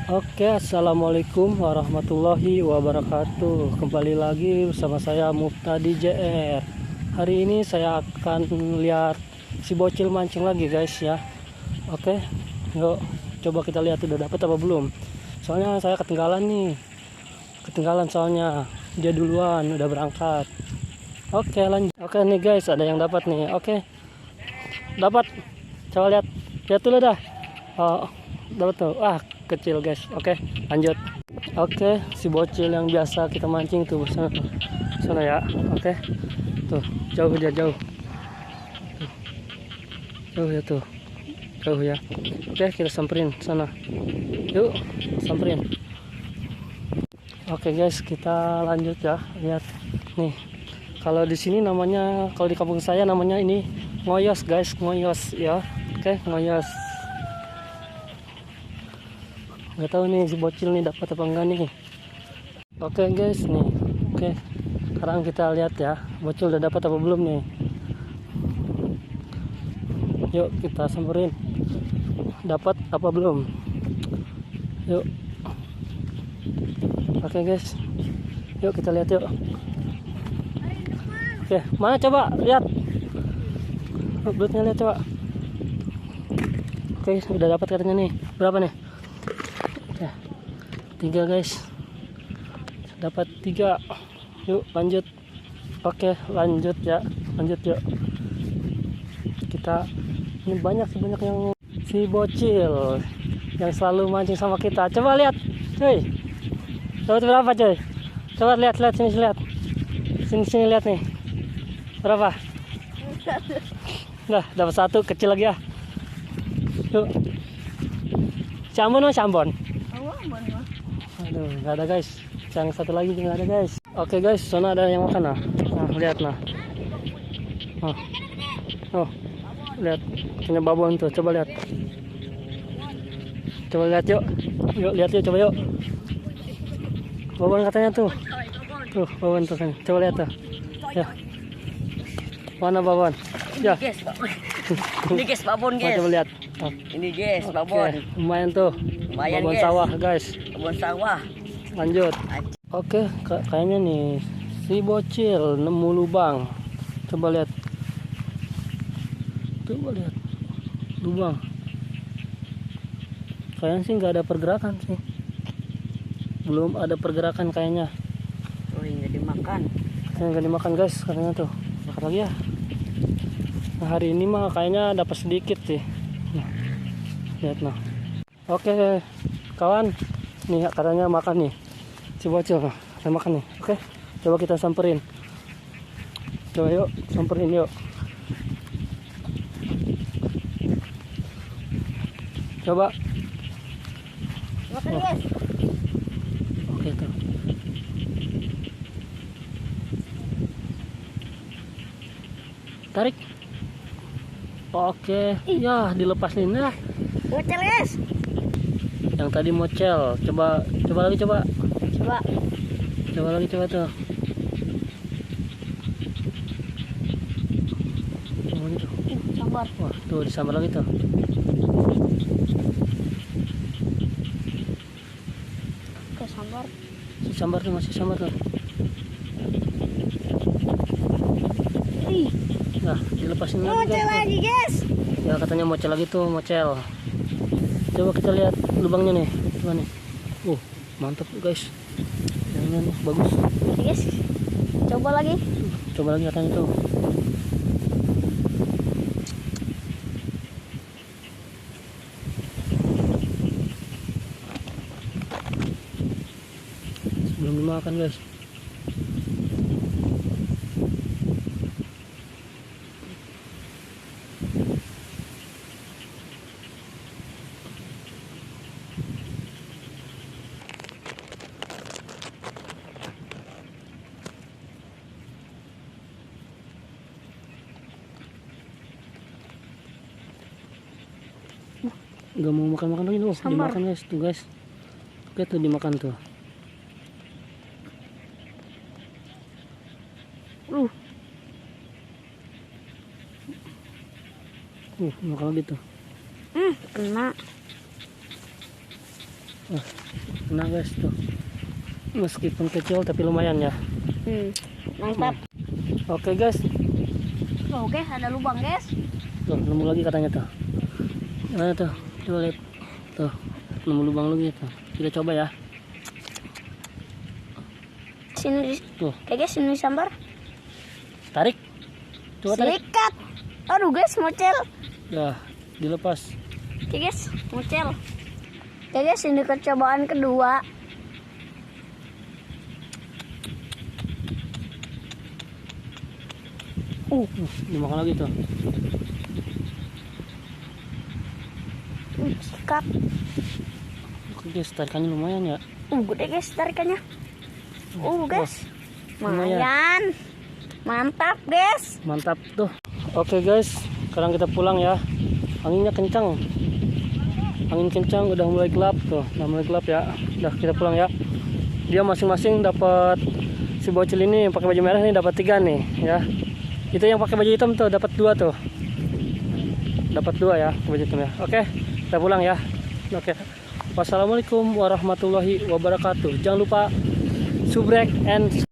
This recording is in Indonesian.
Oke, assalamualaikum warahmatullahi wabarakatuh. Kembali lagi bersama saya Muftadi JR. Hari ini saya akan lihat si bocil mancing lagi guys ya. Oke, yuk coba kita lihat udah dapat apa belum. Soalnya saya ketinggalan soalnya dia duluan udah berangkat. Oke, lanjut. Oke nih guys, ada yang dapat nih. Oke, dapat. Coba lihat dulu dah. Oh, dapat tuh. Kecil guys. Oke, lanjut. Oke, si bocil yang biasa kita mancing tuh sana ya. Oke, tuh jauh dia jauh ya tuh, jauh ya. Oke, kita samperin sana, yuk samperin. Oke guys, kita lanjut ya. Lihat nih, kalau di sini namanya, kalau di kampung saya namanya ini ngoyos guys, ngoyos ya. Oke, ngoyos. Nggak tahu nih si bocil nih dapat apa enggak nih. Oke guys nih. Oke, sekarang kita lihat ya, bocil udah dapat apa belum nih. Yuk kita samperin, dapat apa belum. Yuk. Oke guys, yuk kita lihat yuk. Oke, mana coba lihat belutnya, lihat coba. Oke, udah dapat katanya nih. Berapa nih? Ya, 3 guys, dapat 3. Yuk lanjut. Oke, lanjut ya, lanjut yuk. Kita ini banyak yang si bocil yang selalu mancing sama kita. Coba lihat cuy, dapat berapa cuy? Coba lihat sini lihat, sini lihat nih, berapa? Nah, dapat 1 kecil lagi ya. Yuk, Ciambon. Aduh, nggak ada guys. Yang satu lagi juga nggak ada guys. Oke guys, sana ada yang makan nah. Lihat nah. Oh, lihat punya babon tuh. Coba lihat. Yuk. Yuk lihat yuk, coba yuk. Babon katanya tuh. Tuh, babon tuh kan. Coba lihat tuh. Ya. Mana babon? Ya. Ini guys babon guys. Coba lihat. Ini guys babon. Lumayan tuh. Lumayan, babon guys. Sawah guys. Babon sawah. Lanjut. Oke, kayaknya nih si bocil nemu lubang. Coba lihat lubang. Kayaknya sih nggak ada pergerakan sih. Belum ada pergerakan kayaknya. Oh, nggak dimakan. Kayaknya nggak dimakan guys, katanya tuh. Makan lagi ya. Nah, hari ini mah kayaknya dapat sedikit sih. Nah, lihat nah. Oke, kawan. Nih katanya makan nih. Si bocil nah, kita makan nih. Oke, coba kita samperin. Coba yuk, samperin yuk. Coba. Makan guys. Oke tuh. Tarik. Oke, ya dilepasin ya. Bocil guys. Yang tadi mocel. Coba lagi tuh. Sambar. Wah, tuh disambar lagi tuh. Oke, sambar. Masih sambar tuh. Nah, dilepasin Lagi guys. Ya katanya mocel lagi tuh, mocel. Coba kita lihat lubangnya nih. Coba nih. Mantap guys. Jangan bagus. Guys. Coba lagi Katanya tuh. Belum dimakan guys. Gak mau makan lagi tuh. Dimakan guys tuh guys. Oke tuh dimakan tuh. Makan lagi tuh. Kena. Nah guys tuh, meskipun kecil tapi lumayan ya. Mantap. Oke guys, Oke, ada lubang guys. tuh nemu lagi katanya tuh. Mana tuh? Coba lihat. Tuh, nemu lubang lagi tuh. Kita coba ya. Sini. Tuh, Oke guys, sini sambar. tarik. Coba tarik. Sikat. Aduh guys, mocel. Ya, dilepas. Oke guys, mocel. Oke guys, ini percobaan kedua. Dimakan lagi tuh. Sikat. Oke guys, tarikannya lumayan ya. Gede guys tarikannya. Guys. Lumayan. Lumayan. Mantap guys. Mantap tuh. Oke guys, sekarang kita pulang ya. Anginnya kencang. Angin kencang, udah mulai gelap tuh. Udah mulai gelap ya. Udah kita pulang ya. Dia masing-masing dapat, si bocil ini yang pakai baju merah ini dapat 3 nih ya. Itu yang pakai baju hitam tuh dapat 2 tuh. Dapat 2 ya baju hitam ya. Oke, kita pulang ya. Oke. Wassalamualaikum warahmatullahi wabarakatuh. Jangan lupa subrek and